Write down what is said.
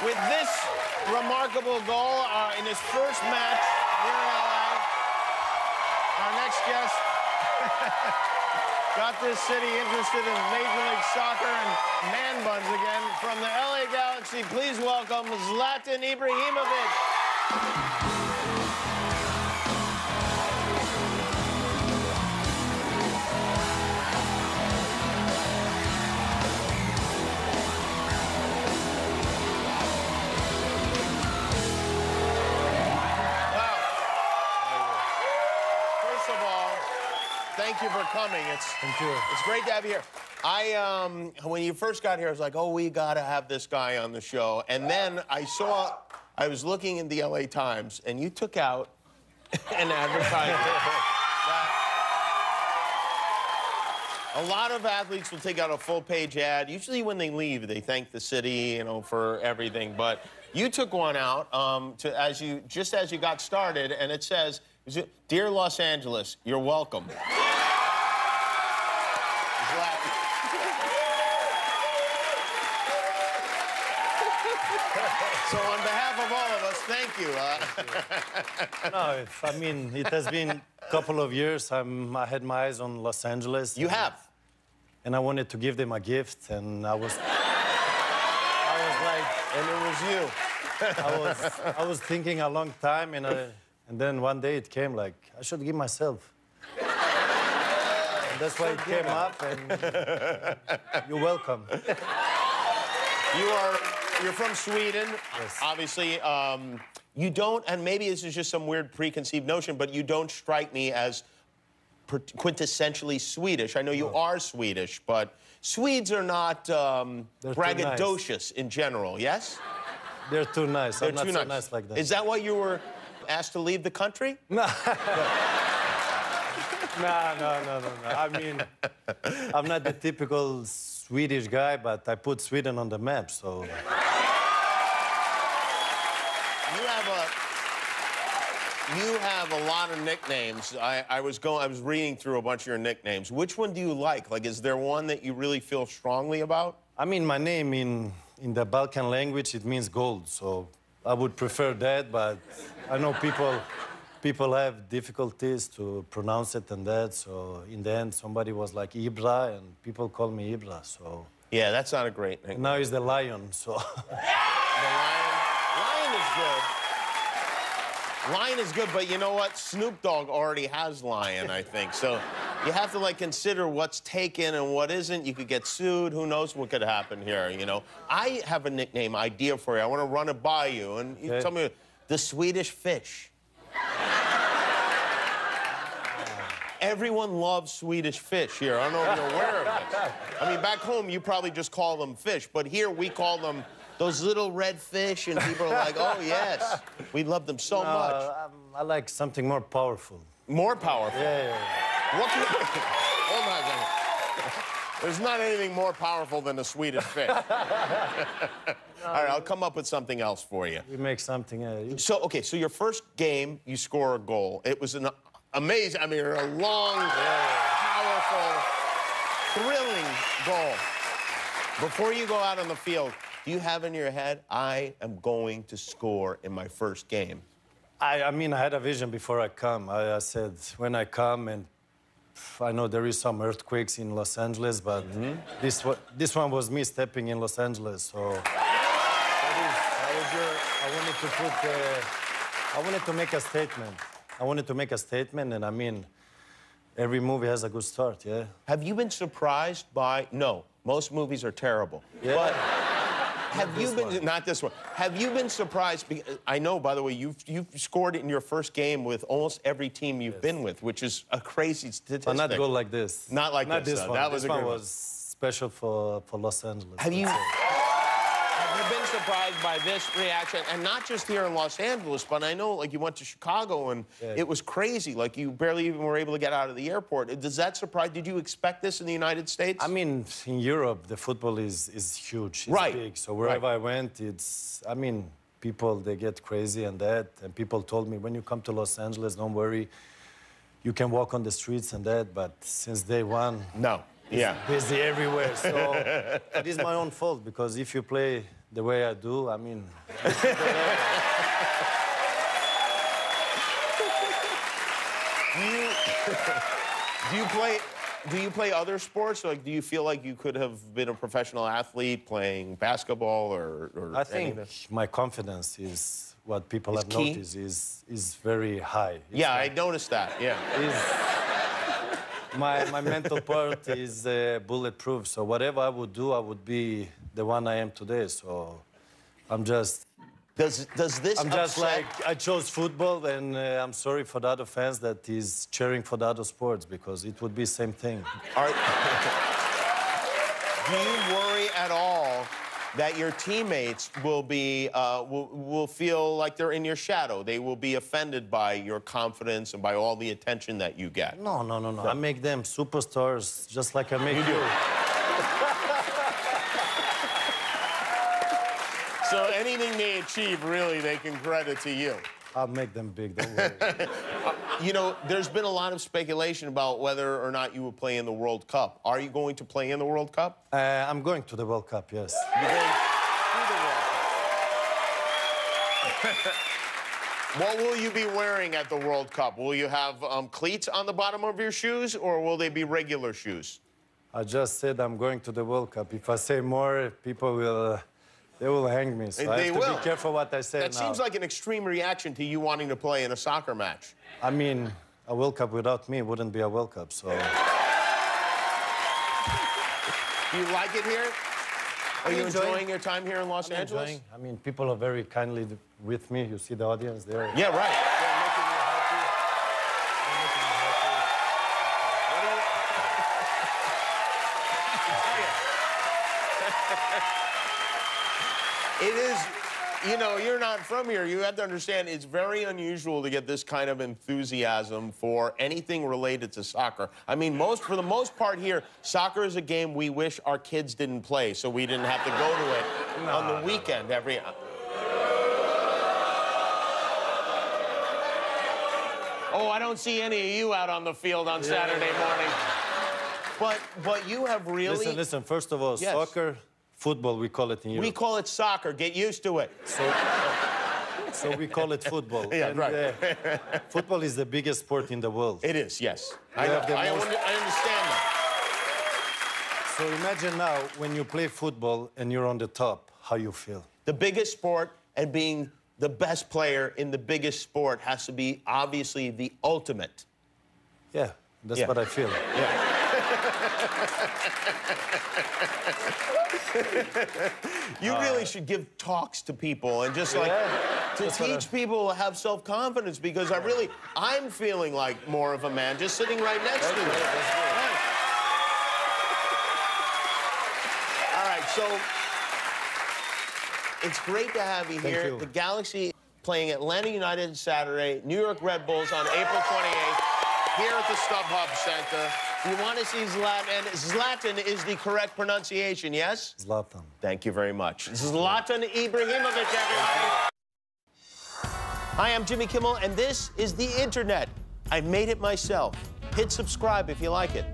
with this remarkable goal in his first match here in LA. Our next guest got this city interested in Major League Soccer and man buns again. From the LA Galaxy, please welcome Zlatan Ibrahimovic. Thank you for coming. Thank you. It's great to have you here. When you first got here, I was like, oh, we got to have this guy on the show. And then I was looking in the LA Times, and you took out an advertisement. A lot of athletes will take out a full-page ad. Usually when they leave, they thank the city, for everything. But you took one out just as you got started, and it says, "Dear Los Angeles, you're welcome." So on behalf of all of us, thank you. No, it has been a couple of years. I had my eyes on Los Angeles. You have. And I wanted to give them a gift, and I was like... And it was you. I was thinking a long time, and then one day it came like, I should give myself. And that's why it came up, and you're welcome. You're from Sweden, yes. Obviously. You don't, and maybe this is just some weird preconceived notion, but you don't strike me as quintessentially Swedish. I know you are Swedish, but Swedes are not braggadocious in general, yes? They're too nice. They're I'm not too so nice. nice like that. Is that why you were asked to leave the country? No. No. I'm not the typical Swedish guy, but I put Sweden on the map, so... You have a lot of nicknames. I was reading through a bunch of your nicknames. Which one do you like? Like, is there one that you really feel strongly about? My name in the Balkan language, it means gold, so I would prefer that, but I know people have difficulties to pronounce it and that, so in the end, somebody was like Ibra, and people call me Ibra, so... Yeah, that's not a great nickname. Now he's the Lion, so... The Lion? Lion is good. Lion is good, but you know what? Snoop Dogg already has Lion, I think. So you have to, consider what's taken and what isn't. You could get sued. Who knows what could happen here, I have a nickname idea for you. I want to run it by you. And you tell me, the Swedish fish. Everyone loves Swedish fish here. I don't know if you're aware of this. Back home, you probably just call them fish. But here, we call them those little red fish, and people are like, oh, yes. We love them so much. I like something more powerful. More powerful? Yeah. What can you... Hold on a second. There's not anything more powerful than a Swedish fish. All right, I'll come up with something else for you. We make something... So your first game, you score a goal. It was an amazing, a long, powerful, thrilling goal. Before you go out on the field, do you have in your head, I am going to score in my first game? I had a vision before I come. I said, when I come, and I know there is some earthquakes in Los Angeles, but this one was me stepping in Los Angeles, so... I wanted to make a statement. I wanted to make a statement, and every movie has a good start, yeah? Have you been surprised by... No, most movies are terrible. Yeah. But have you been... Not this one. Have you been surprised... I know, by the way, you've scored in your first game with almost every team you've been with, which is a crazy statistic. But not goal like this. Not like not this, one. That was this one was special for Los Angeles. Have you been surprised by this reaction? And not just here in Los Angeles, but I know, you went to Chicago, and it was crazy. You barely even were able to get out of the airport. Does that surprise... Did you expect this in the United States? In Europe, the football is huge. It's big. So wherever I went, it's... people, they get crazy and that. And people told me, when you come to Los Angeles, don't worry. You can walk on the streets and that. But since day one... No. Yeah. busy everywhere. So it is my own fault because if you play the way I do, I mean. Do you play other sports? Like, do you feel like you could have been a professional athlete playing basketball or I think my confidence is what people have key? noticed is very high. Yeah, I noticed that. Yeah. My mental part is bulletproof. So whatever I would do, I would be the one I am today. So I'm just. Does this I'm just upset... like, I chose football, and I'm sorry for the other fans that is cheering for the other sports, because it would be the same thing. Do you worry at all that your teammates will be, will feel like they're in your shadow? They will be offended by your confidence and by all the attention that you get? No. I make them superstars just like I make you. So anything they achieve, really, they can credit to you. I'll make them big, don't worry. You know, there's been a lot of speculation about whether or not you will play in the World Cup. Are you going to play in the World Cup? I'm going to the World Cup, yes. You're going to the World Cup. What will you be wearing at the World Cup? Will you have cleats on the bottom of your shoes, or will they be regular shoes? I just said I'm going to the World Cup. If I say more, people will... They will hang me, so I have to be careful what I say now. That seems like an extreme reaction to you wanting to play in a soccer match. I mean, a World Cup without me wouldn't be a World Cup, so... Do you like it here? Are you enjoying your time here in Los Angeles? Enjoying. I mean, people are very kindly with me. You see the audience there? Yeah, right. They're making me happy. It is, you know, you're not from here. You have to understand it's very unusual to get this kind of enthusiasm for anything related to soccer. I mean, for the most part here, soccer is a game we wish our kids didn't play, so we didn't have to go to it on the weekend every... Oh, I don't see any of you out on the field on Saturday morning. But you have really... Listen, first of all, soccer... Football, we call it in Europe. We call it soccer. Get used to it. So we call it football. Yeah, and, right. Football is the biggest sport in the world. It is, yes. I understand that. So imagine now, when you play football and you're on the top, how you feel. The biggest sport and being the best player in the biggest sport has to be, obviously, the ultimate. Yeah, that's what I feel. Yeah. You really should give talks to people and just like to teach people to have self-confidence, because I'm feeling like more of a man just sitting right next to you. Right. All right, so it's great to have you here. The Galaxy playing Atlanta United Saturday, New York Red Bulls on April 28th here at the StubHub Center. You want to see Zlatan, and Zlatan is the correct pronunciation, yes? Zlatan. Thank you very much. Zlatan Ibrahimovic, everybody. Hi, I'm Jimmy Kimmel, and this is the Internet. I made it myself. Hit subscribe if you like it.